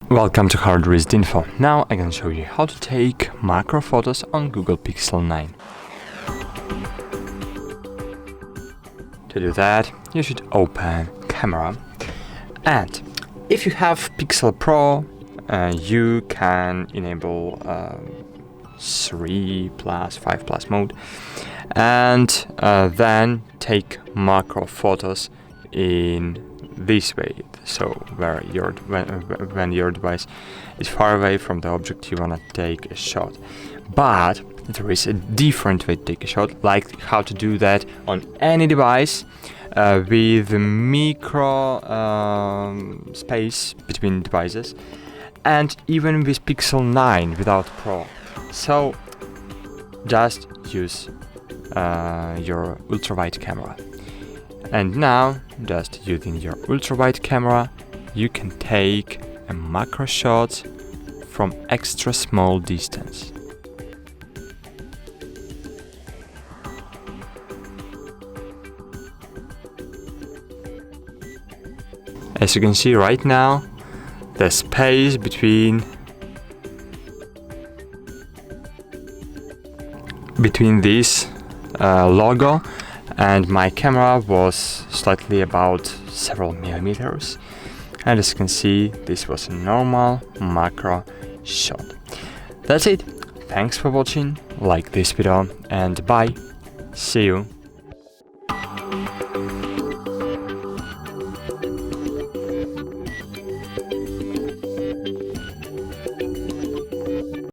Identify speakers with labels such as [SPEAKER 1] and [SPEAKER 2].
[SPEAKER 1] Welcome to HardReset.Info. Now I'm going to show you how to take macro photos on Google Pixel 9. To do that, you should open Camera, and if you have Pixel Pro, you can enable 3+, 5+ mode, and then take macro photos in this way. So when your device is far away from the object you want to take a shot. But there is a different way to take a shot, like how to do that on any device with micro space between devices, and even with Pixel 9 without Pro. So just use your ultra-wide camera. And now, just using your ultra-wide camera, you can take a macro shot from extra small distance. As you can see right now, the space between this logo and my camera was slightly about several millimeters, and as you can see, this was a normal macro shot. That's it. Thanks for watching, like this video, and bye. See you